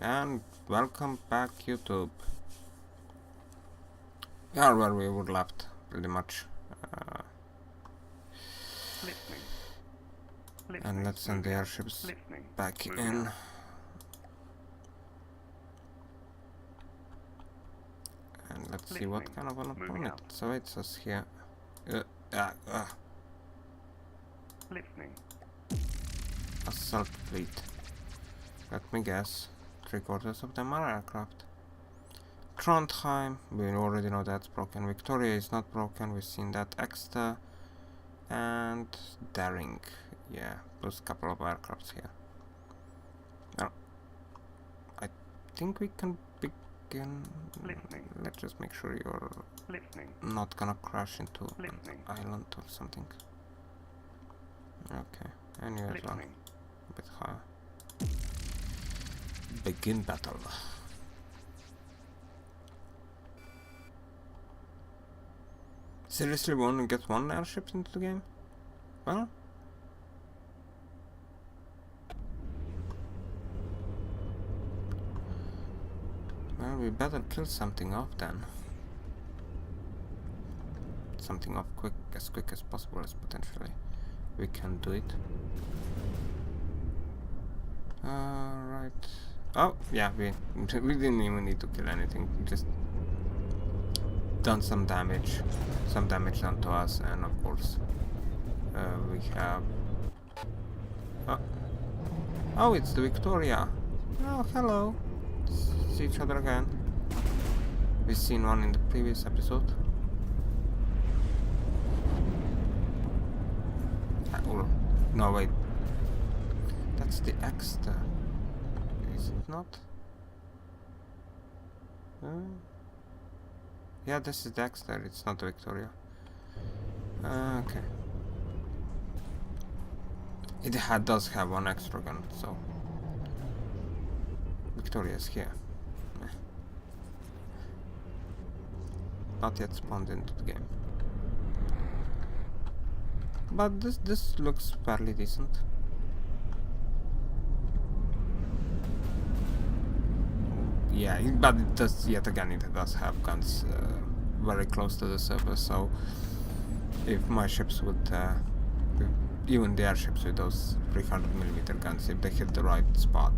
And welcome back, YouTube. We are where we were left, pretty much. And let's send the airships back in. And let's see what kind of an opponent awaits us here. Assault fleet. Let me guess. 3/4 of them are aircraft. Trondheim, we already know that's broken. Victoria is not broken, we've seen that. Exeter and Daring. Yeah, plus a couple of aircrafts here. Now, I think we can begin. Let's just make sure you're not gonna crash into an island or something. Okay, and you as well. A bit higher. Begin battle. Seriously, we only get one airship into the game? Well, we better kill something off then. Something off as quick as possible, as potentially we can do it. Right. Oh, yeah, we didn't even need to kill anything. We just done some damage done to us, and of course we have oh, it's the Victoria. Oh, hello. See each other again. We've seen one in the previous episode. No, wait, that's the Exeter, is it not? Yeah, this is the Exeter, it's not the Victoria. Okay. It does have one extra gun, so Victoria's here. Not yet spawned into the game. But this looks fairly decent. Yeah, but it does, yet again, it does have guns very close to the surface, so if my ships would, even the airships with those 300mm guns, if they hit the right spot,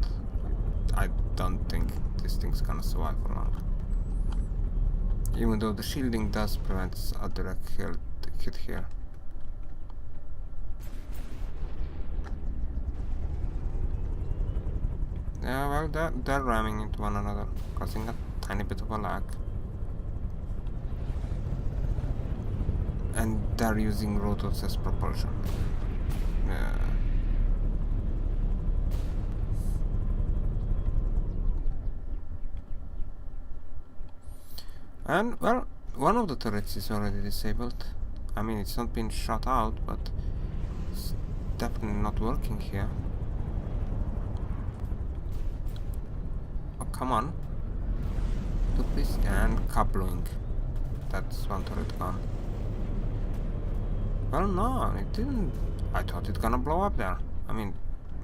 I don't think this thing's gonna survive for long. Even though the shielding does prevent a direct hit here. Yeah, well, they're ramming into one another, causing a tiny bit of a lag. And they're using rotors as propulsion. And, well, one of the turrets is already disabled. I mean, it's not been shot out, but it's definitely not working here. Come on. Do this, and coupling. That's one turret gone. Well, no, it didn't. I thought it gonna blow up there. I mean,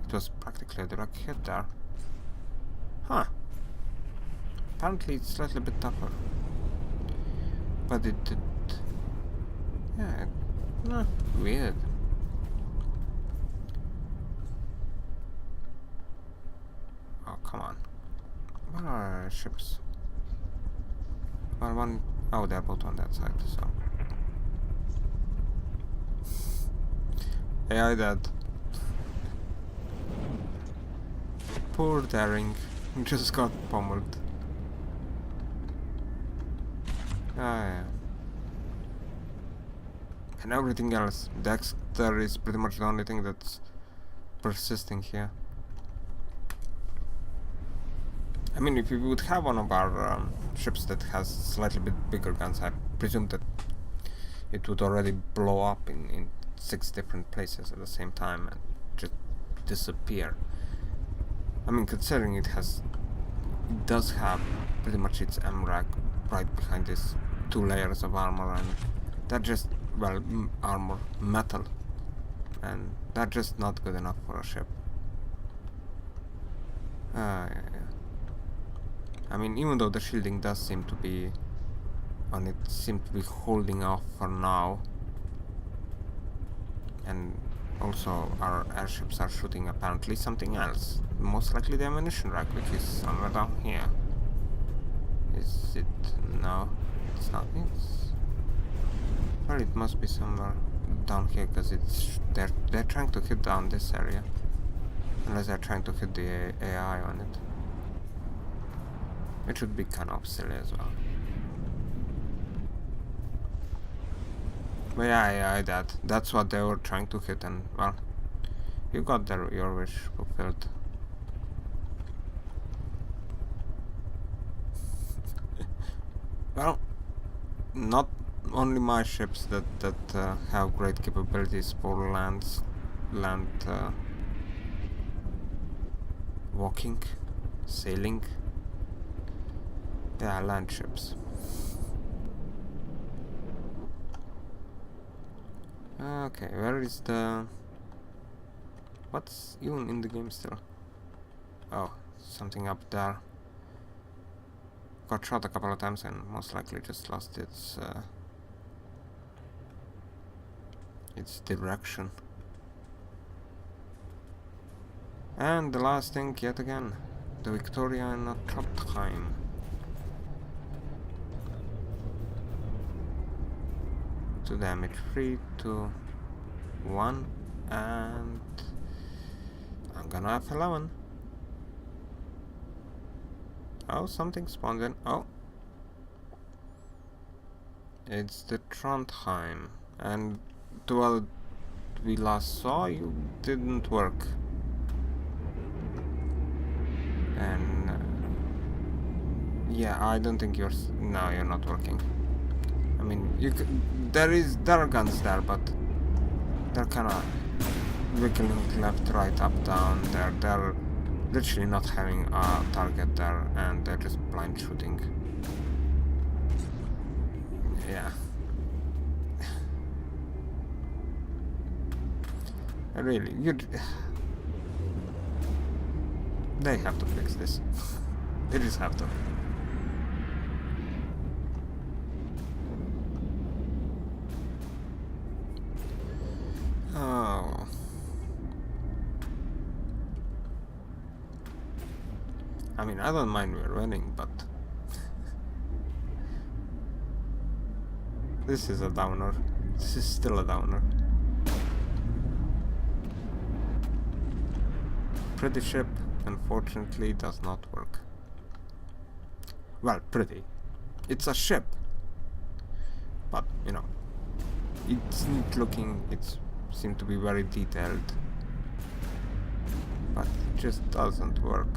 it was practically a direct hit there. Huh. Apparently it's slightly bit tougher. But it did. Yeah, weird. Oh, come on. Where are our ships? Well, one. Oh, they're both on that side, so. AI dead. Poor Daring. Just got pummeled. Yeah. And everything else. Dexter is pretty much the only thing that's persisting here. I mean, if we would have one of our ships that has slightly bit bigger guns, I presume that it would already blow up in 6 different places at the same time and just disappear. I mean, considering it does have pretty much its MRAG right behind these 2 layers of armor, and they're just, well, armor, metal, and they're just not good enough for a ship. Yeah. I mean, even though the shielding does seem to be on it, seems to be holding off for now, and also our airships are shooting apparently something else, most likely the ammunition rack, which is somewhere down here. Is it? No, it's not. It's, well, it must be somewhere down here, because it's they're trying to hit down this area, unless they're trying to hit the AI on it, which would be kind of silly as well. But yeah, that's what they were trying to hit, and well, you got your wish fulfilled. Well, not only my ships that have great capabilities for land walking, sailing. Yeah, land ships. Okay, where is the... What's even in the game still? Oh, something up there. Got shot a couple of times and most likely just lost its direction. And the last thing yet again, the Victoria in Trondheim. Two damage, 3 to 1, and I'm gonna have 11. Oh, something spawned in. Oh, it's the Trondheim, and the one we last saw, you didn't work. And yeah, I don't think you're not working. I mean, there are guns there, but they're kind of wiggling left, right, up, down. They're literally not having a target there, and they're just blind shooting. Yeah. Really, they have to fix this. They just have to. Oh. I mean, I don't mind we're winning, but this is a downer. This is still a downer. Pretty ship, unfortunately, does not work. Well, pretty. It's a ship. But, you know, it's neat looking, it seems to be very detailed. But it just doesn't work.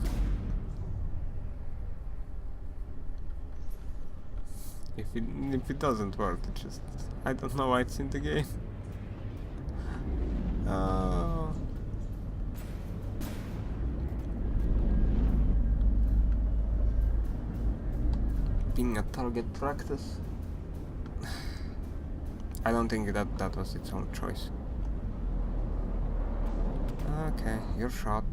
If it doesn't work, it just... I don't know why it's in the game. Being a target practice. I don't think that was its own choice. Okay, your shot.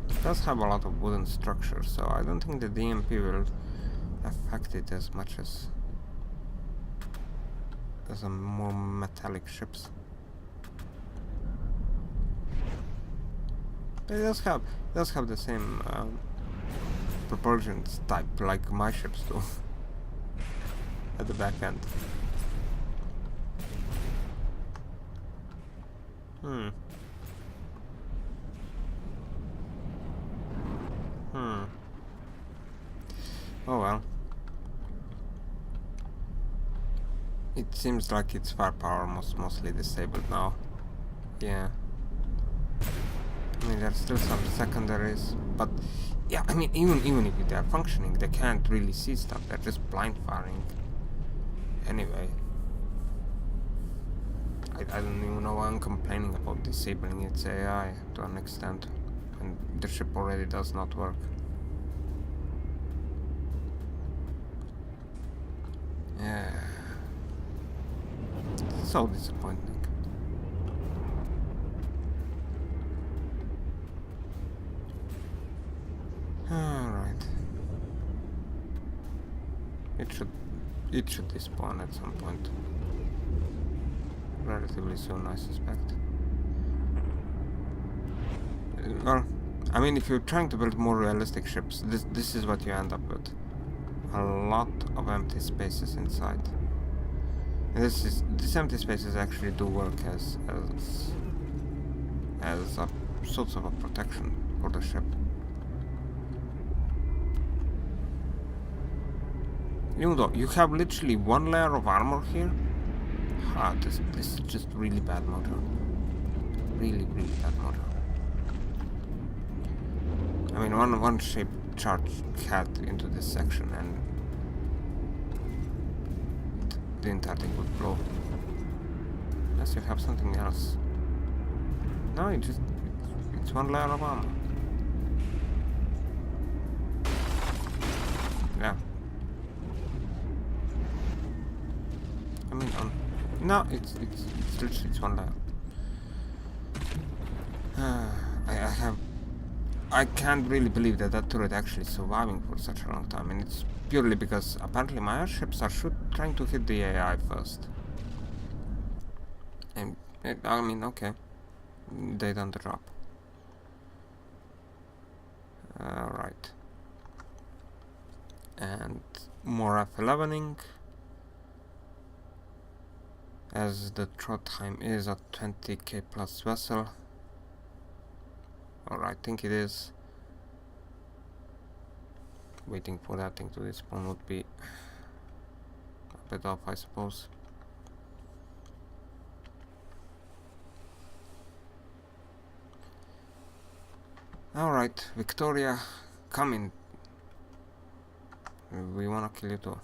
It does have a lot of wooden structures, so I don't think the DMP will affect it as much as a more metallic ships. It does have the same propulsion type like my ships do at the back end. Oh well. It seems like its firepower mostly disabled now. Yeah. I mean, there's still some secondaries, but yeah, I mean, even if they're functioning, they can't really see stuff. They're just blind firing. Anyway, I don't even know why I'm complaining about disabling its AI to an extent, and the ship already does not work. Yeah. So disappointing. It should despawn at some point. Relatively soon, I suspect. Well, I mean, if you're trying to build more realistic ships, this is what you end up with. A lot of empty spaces inside. And these empty spaces actually do work as a sort of a protection for the ship. Even though you have literally one layer of armor here, this is just really bad model. Really bad model. I mean, one ship charged cat into this section and the entire thing would blow. Unless you have something else. No, it's one layer of armor. Yeah. I mean, no, it's literally one layer. I can't really believe that turret actually surviving for such a long time, and it's purely because apparently my airships are trying to hit the AI first. And I mean, okay, they done the job. Alright. And more F11ing. As the throw time is a 20k plus vessel. Or I think it is. Waiting for that thing to despawn would be a bit off, I suppose. Alright, Victoria, come in. We wanna kill you too.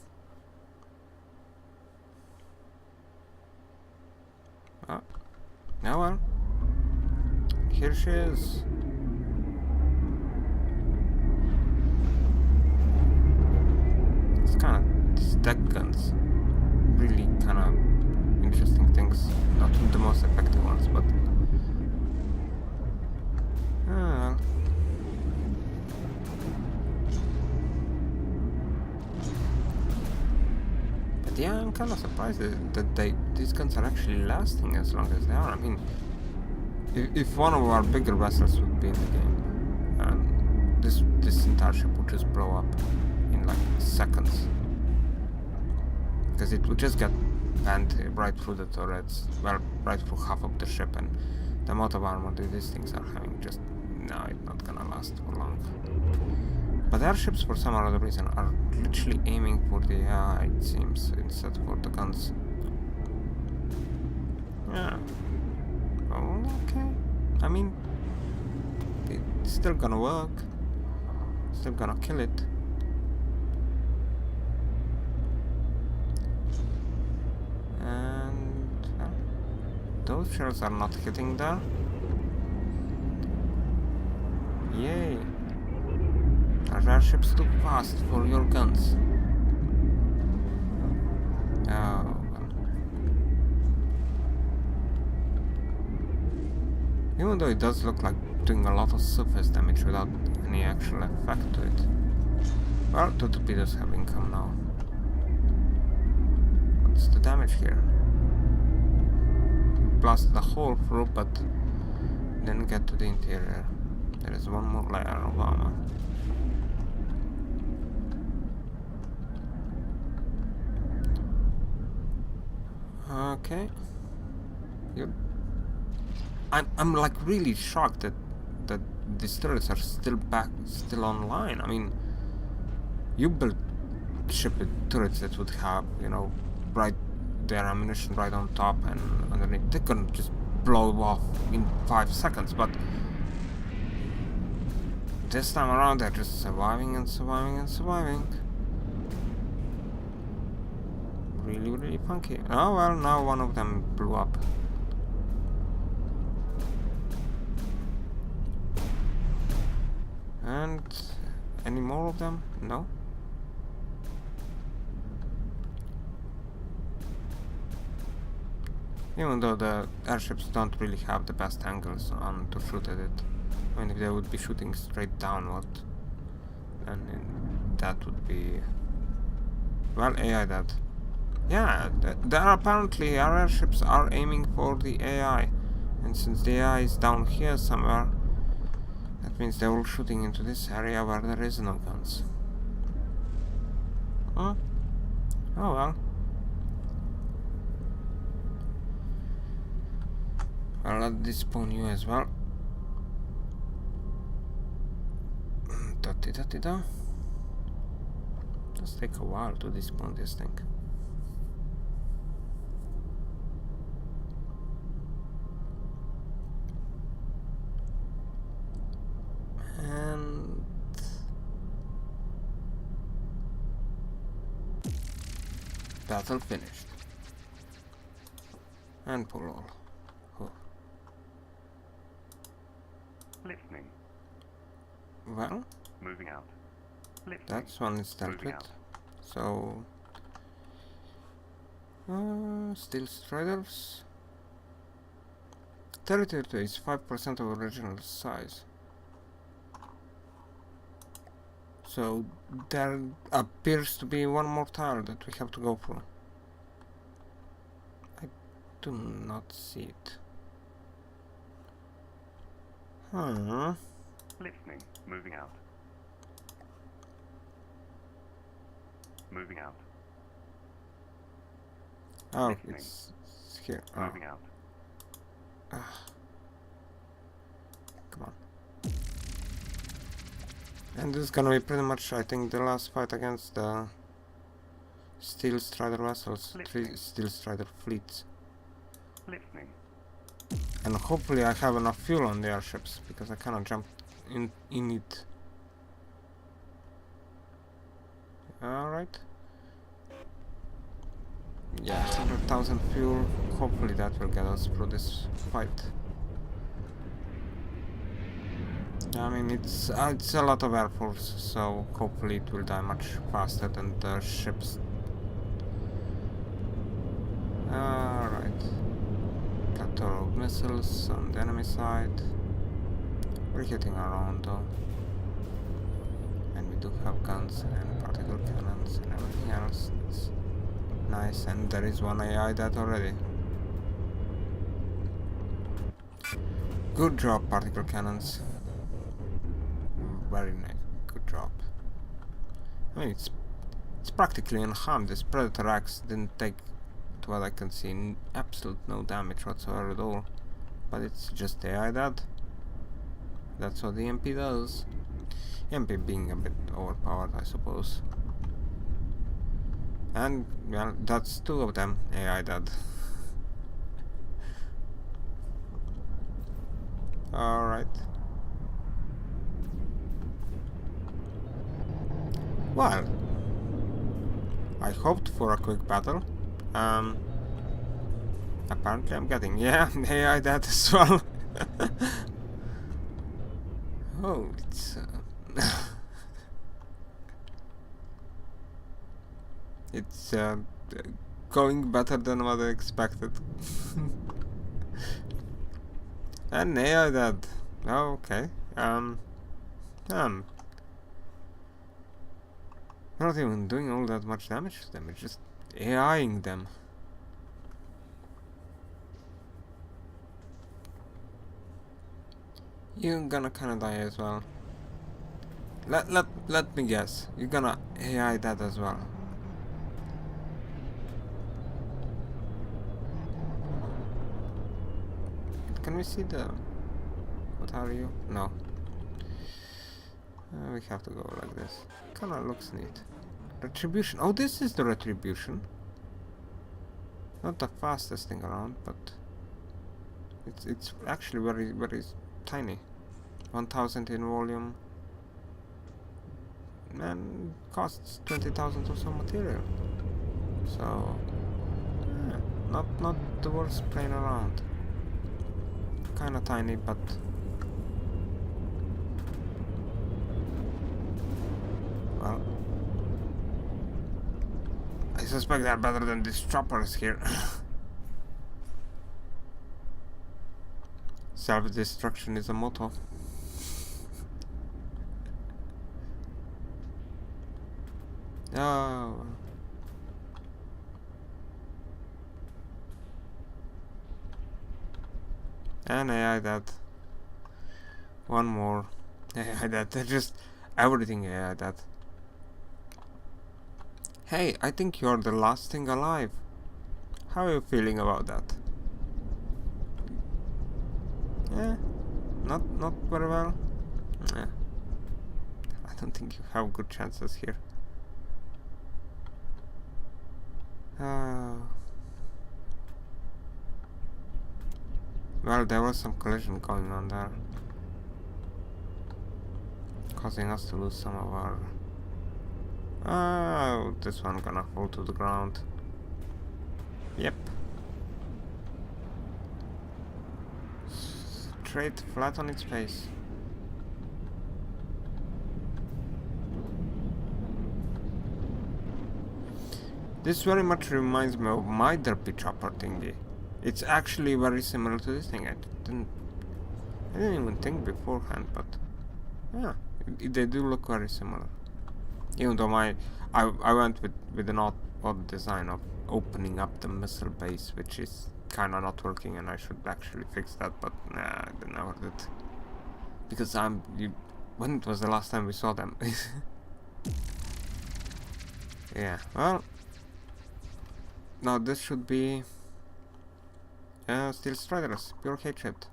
Oh, now well. Here she is. It's these deck guns, really kind of interesting things. Not the most effective ones, but but yeah, I'm kind of surprised that these guns are actually lasting as long as they are. I mean, if one of our bigger vessels would be in the game, this entire ship would just blow up in like seconds, because it would just get bent right through the turrets, well, right through half of the ship, and the amount of armor that these things are having, just no, it's not gonna last for long. But airships, for some other reason, are literally aiming for the AI, it seems, instead for the guns. Yeah. Oh, okay. I mean, it's still gonna work. Still gonna kill it. And those shells are not hitting there. Yay! Are airships too fast for your guns? Oh, well. Even though it does look like doing a lot of surface damage without any actual effect to it. Well, the torpedoes have income now. What's the damage here? Blasted a hole through, but didn't get to the interior. There is one more layer of armor. Okay. Yep. I'm like really shocked that these turrets are still online. I mean, you built ship with turrets that would have, you know, right their ammunition right on top and underneath. They couldn't just blow off in 5 seconds, but this time around they're just surviving and surviving and surviving. Really funky. Oh well, now one of them blew up. And any more of them? No? Even though the airships don't really have the best angles on to shoot at it. I mean, if they would be shooting straight downward, then that would be Well, AI dead. Yeah, there are apparently our airships are aiming for the AI. And since the AI is down here somewhere, that means they're all shooting into this area where there is no guns. Huh? Oh well. Well, let this spawn you as well. Da-di-da-di-da. Does take a while to despawn this thing. And battle finished. And pull all. Oh. Listening. Well, Moving out. Listening. that's one is dealt Moving with. out. So, steel striders. Territory is 5% of original size. So there appears to be one more tile that we have to go through. I do not see it. Huh. Listening. Moving out. Moving out. Oh, Listening. it's here. Oh. Moving out. Come on. And this is gonna be pretty much, I think, the last fight against the Steel Strider vessels, Listening. 3 Steel Strider fleets. Listening. And hopefully I have enough fuel on the airships, because I cannot jump in it. Alright. Yeah, 100,000 fuel. Hopefully that will get us through this fight. I mean, it's a lot of air force, so hopefully it will die much faster than the ships. Alright. Plethora of missiles on the enemy side. We're hitting our own though. And we do have guns and particle cannons and everything else. It's nice, and there is one AI dead already. Good job, particle cannons. Very nice, good job. I mean, it's practically unharmed. This Predator Axe didn't take, to what I can see, absolute no damage whatsoever at all. But it's just AI dead. That's what the MP does. MP being a bit overpowered, I suppose. And, well, that's 2 of them AI dead. Alright. Well, I hoped for a quick battle. Apparently I'm getting, yeah, AI dead as well. Oh, it's it's going better than what I expected. And AI dead. Oh, okay. Not even doing all that much damage to them, it's just AIing them. You're gonna kinda die as well. Let me guess. You're gonna AI that as well. Can we see the... What are you? No. We have to go like this. Kinda looks neat. Retribution. Oh, this is the retribution. Not the fastest thing around, but it's actually very tiny. 1000 in volume. And costs 20,000 or some material. So yeah, not the worst plane around. Kinda tiny, but well, I suspect they're better than these choppers here. Self-destruction is a motto. Oh, And AI that. One more. AI that. Just everything AI that. Hey, I think you're the last thing alive. How are you feeling about that? Yeah, not very well. Yeah. I don't think you have good chances here. Well, there was some collision going on there, causing us to lose some of our... Oh, this one gonna fall to the ground. Yep. Straight flat on its face. This very much reminds me of my derpy chopper thingy. It's actually very similar to this thing. I didn't even think beforehand, but yeah, they do look very similar. Even though I went with an odd design of opening up the missile base, which is kinda not working, and I should actually fix that, but nah, I never did. Because when was the last time we saw them? Yeah, well, now this should be Steel Striders, pure hatred.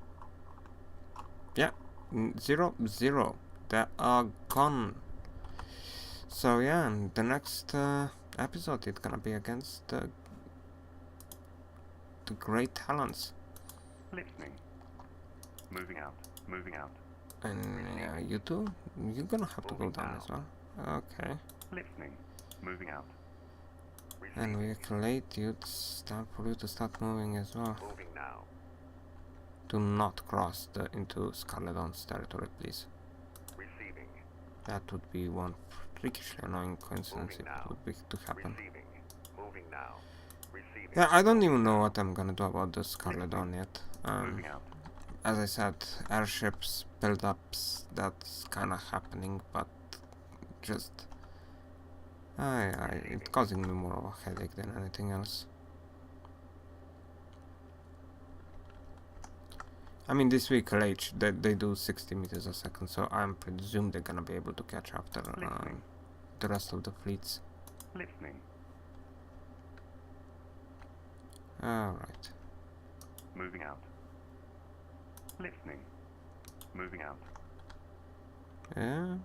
Yeah, 0-0. They are gone. So yeah, and the next episode it's gonna be against the Great Talons. Listening. Moving out. Moving out. And yeah, you two, you're gonna have to go down as well. Okay. Listening. Moving out. And vehicle 8, it's time for you to start moving as well. Moving now. Do not cross into Scarlet-Dawn's territory, please. Receiving. That would be one freakishly annoying coincidence if it would be to happen. Receiving. Moving now. Receiving. Yeah, I don't even know what I'm gonna do about the Scarlet-Dawn yet. Moving out. As I said, airships, build-ups, that's kinda happening, but just... it's causing me more of a headache than anything else. I mean, this vehicle H, they do 60 meters a second, so I'm presume they're gonna be able to catch after the rest of the fleets. Listening. Alright. Moving out. Listening. Moving out. Yeah.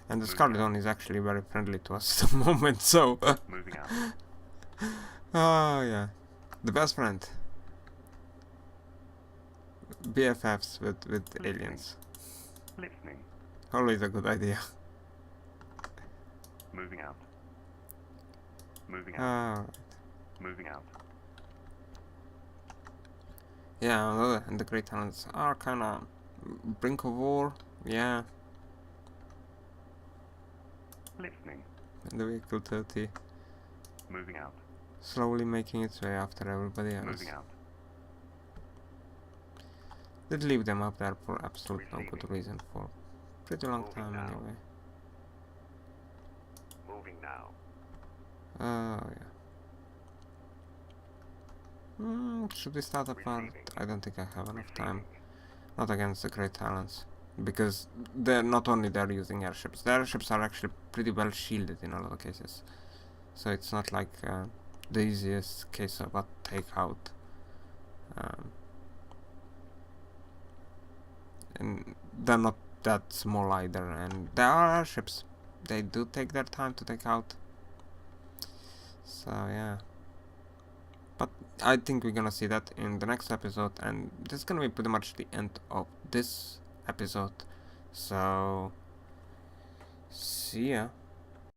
And the Scarlet-Dawn is actually very friendly to us at the moment, so... Moving out. Oh, yeah. The best friend. BFFs with aliens. Listening. Always a good idea. Moving out. Moving out. Alright. Moving out. Yeah, and the Great Talents are kinda brink of war, yeah. Listening. And the vehicle 30 Moving out. slowly making its way after everybody else. Moving out. Did leave them up there for absolute no good reason for pretty long time anyway. Moving now. Oh yeah. Should we start a part? I don't think I have enough time. Not against the Great Talents. Because they're not only they're using airships. The airships are actually pretty well shielded in a lot of cases. So it's not like the easiest case of a takeout. And they're not that small either, and there are airships. They do take their time to take out. So yeah. But I think we're gonna see that in the next episode, and this is gonna be pretty much the end of this episode. So see ya.